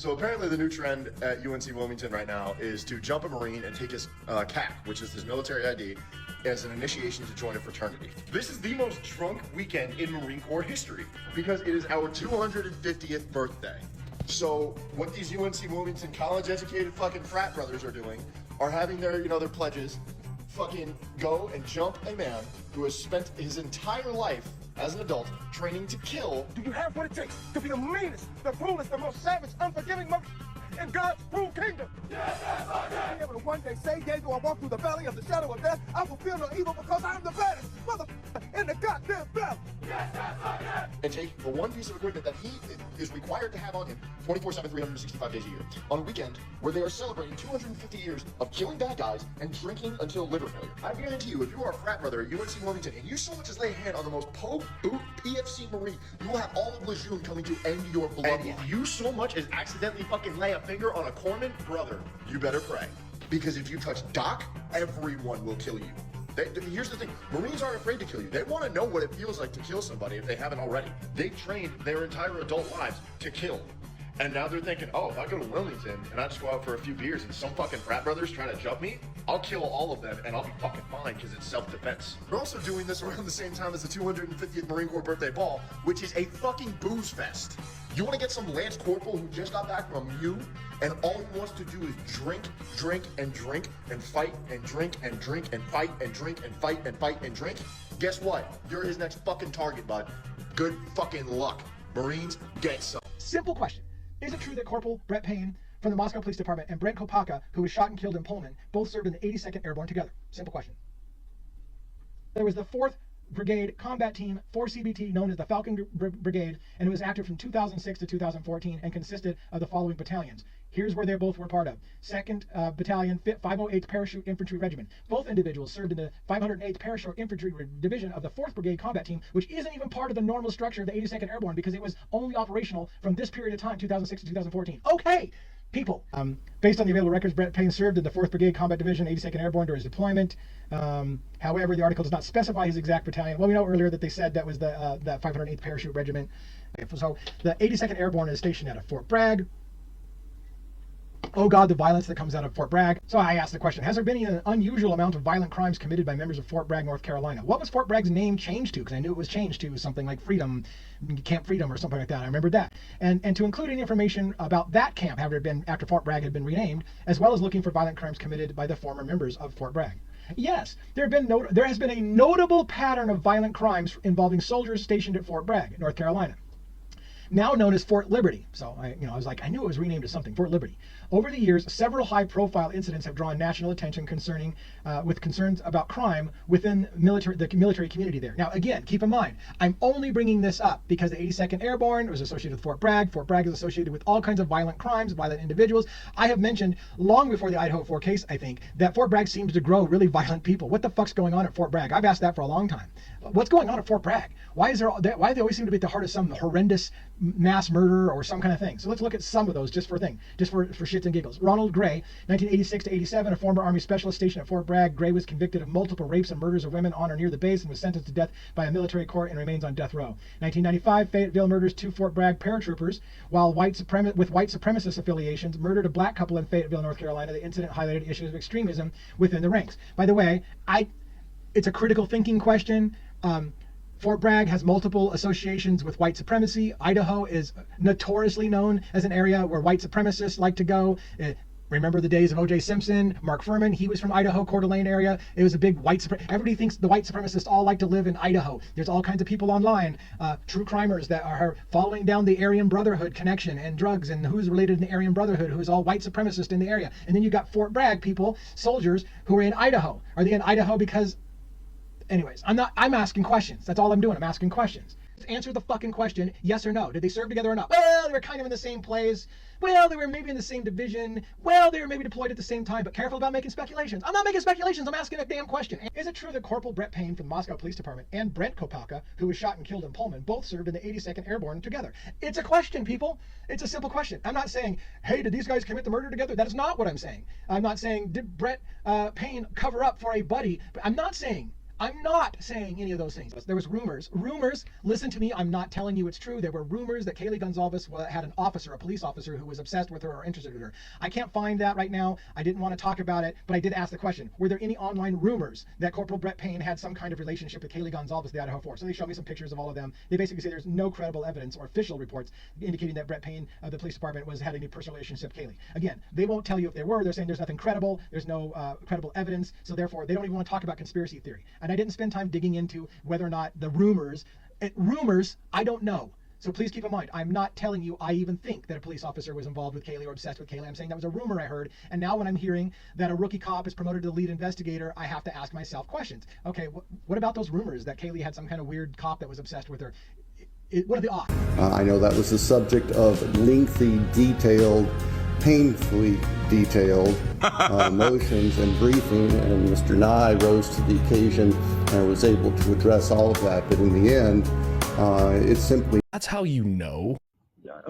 So apparently the new trend at UNC Wilmington right now is to jump a Marine and take his CAC, which is his military ID, as an initiation to join a fraternity. This is the most drunk weekend in Marine Corps history because it is our 250th birthday. So what these UNC Wilmington college-educated fucking frat brothers are doing are having their, their pledges fucking go and jump a man who has spent his entire life as an adult training to kill. Do you have what it takes to be the meanest, the cruelest, the most savage, unforgiving mother in God's cruel kingdom? Yes, yes, okay. Be able to one day say, yea, though I walk through the valley of the shadow of death, I will feel no evil because I am the baddest mother in the goddamn valley. Yes, yes, okay. And take the one piece of equipment that he is required to have on him 24/7, 365 days a year on a weekend where they are celebrating 250 years of killing bad guys and drinking until liver failure. I guarantee you, if you are a frat brother at UNC Wilmington and you so much as lay a hand on the most boot PFC Marine, you will have all of Lejeune coming to end your bloodline. And if you so much as accidentally fucking lay a finger on a corpsman, brother, you better pray. Because if you touch Doc, everyone will kill you. Here's the thing, Marines aren't afraid to kill you. They want to know what it feels like to kill somebody if they haven't already. They've trained their entire adult lives to kill. And now they're thinking, oh, if I go to Wilmington and I just go out for a few beers and some fucking frat brothers try to jump me, I'll kill all of them and I'll be fucking fine because it's self-defense. We're also doing this around the same time as the 250th Marine Corps birthday ball, which is a fucking booze fest. You want to get some Lance Corporal who just got back from you and all he wants to do is drink, drink, and drink, and fight, and drink, and drink, and fight, and drink, and fight, and fight, and drink? Guess what? You're his next fucking target, bud. Good fucking luck. Marines, get some. Simple question. Is it true that Corporal Brett Payne from the Moscow Police Department and Brent Kopaka, who was shot and killed in Pullman, both served in the 82nd Airborne together? Simple question. There was the 4th Brigade Combat Team for CBT known as the Falcon Brigade, and it was active from 2006 to 2014 and consisted of the following battalions. Here's where they both were part of. 2nd Battalion, 508th Parachute Infantry Regiment. Both individuals served in the 508th Parachute Infantry Division of the 4th Brigade Combat Team, which isn't even part of the normal structure of the 82nd Airborne because it was only operational from this period of time, 2006 to 2014. Okay, people. Based on the available records, Brett Payne served in the 4th Brigade Combat Division, 82nd Airborne during his deployment. However, the article does not specify his exact battalion. Well, we know earlier that they said that was the that 508th Parachute Regiment. So the 82nd Airborne is stationed at Fort Bragg. Oh God, the violence that comes out of Fort Bragg. So I asked the question, has there been an unusual amount of violent crimes committed by members of Fort Bragg, North Carolina? What was Fort Bragg's name changed to? Because I knew it was changed to something like Freedom, Camp Freedom or something like that. I remembered that. And to include any information about that camp after Fort Bragg had been renamed, as well as looking for violent crimes committed by the former members of Fort Bragg. Yes, there has been a notable pattern of violent crimes involving soldiers stationed at Fort Bragg, North Carolina, now known as Fort Liberty. So I was like, I knew it was renamed to something, Fort Liberty. Over the years, several high-profile incidents have drawn national attention with concerns about crime within the military community there. Now, again, keep in mind, I'm only bringing this up because the 82nd Airborne was associated with Fort Bragg. Fort Bragg is associated with all kinds of violent crimes, violent individuals. I have mentioned long before the Idaho 4 case, I think, that Fort Bragg seems to grow really violent people. What the fuck's going on at Fort Bragg? I've asked that for a long time. What's going on at Fort Bragg? Why do they always seem to be at the heart of some horrendous mass murder or some kind of thing? So let's look at some of those just for shits and giggles. Ronald Gray, 1986 to 87, a former Army specialist stationed at Fort Bragg. Gray was convicted of multiple rapes and murders of women on or near the base and was sentenced to death by a military court and remains on death row. 1995, Fayetteville murders 2 Fort Bragg paratroopers while with white supremacist affiliations murdered a black couple in Fayetteville, North Carolina. The incident highlighted issues of extremism within the ranks. By the way, it's a critical thinking question. Fort Bragg has multiple associations with white supremacy. Idaho is notoriously known as an area where white supremacists like to go. Remember the days of O.J. Simpson, Mark Furman? He was from Idaho, Coeur d'Alene area. It was a big everybody thinks the white supremacists all like to live in Idaho. There's all kinds of people online, true crimers that are following down the Aryan Brotherhood connection and drugs and who's related to the Aryan Brotherhood, who is all white supremacist in the area. And then you got Fort Bragg people, soldiers who are in Idaho. Are they in Idaho because... Anyways, I'm asking questions. That's all I'm doing. I'm asking questions. Answer the fucking question, yes or no. Did they serve together or not? Well, they were kind of in the same place. Well, they were maybe in the same division. Well, they were maybe deployed at the same time, but careful about making speculations. I'm not making speculations. I'm asking a damn question. Is it true that Corporal Brett Payne from the Moscow Police Department and Brent Kopaka, who was shot and killed in Pullman, both served in the 82nd Airborne together? It's a question, people. It's a simple question. I'm not saying, hey, did these guys commit the murder together? That is not what I'm saying. I'm not saying, did Brett Payne cover up for a buddy? But I'm not saying I'm not saying any of those things. There was rumors. Rumors, listen to me, I'm not telling you it's true. There were rumors that Kaylee Gonzalez had an officer, a police officer, who was obsessed with her or interested in her. I can't find that right now. I didn't want to talk about it, but I did ask the question. Were there any online rumors that Corporal Brett Payne had some kind of relationship with Kaylee Gonzalez, the Idaho 4? So they showed me some pictures of all of them. They basically say there's no credible evidence or official reports indicating that Brett Payne of the police department had any personal relationship with Kaylee. Again, they won't tell you if there were. They're saying there's nothing credible. There's no credible evidence. So therefore, they don't even want to talk about conspiracy theory. And I didn't spend time digging into whether or not the rumors, I don't know. So please keep in mind, I'm not telling you I even think that a police officer was involved with Kaylee or obsessed with Kaylee. I'm saying that was a rumor I heard. And now when I'm hearing that a rookie cop is promoted to lead investigator, I have to ask myself questions. Okay, what about those rumors that Kaylee had some kind of weird cop that was obsessed with her? What are the odds? I know that was the subject of lengthy, detailed, painfully detailed motions and briefing, and Mr. Nye rose to the occasion and was able to address all of that. But in the end, it's simply... That's how you know. Yeah.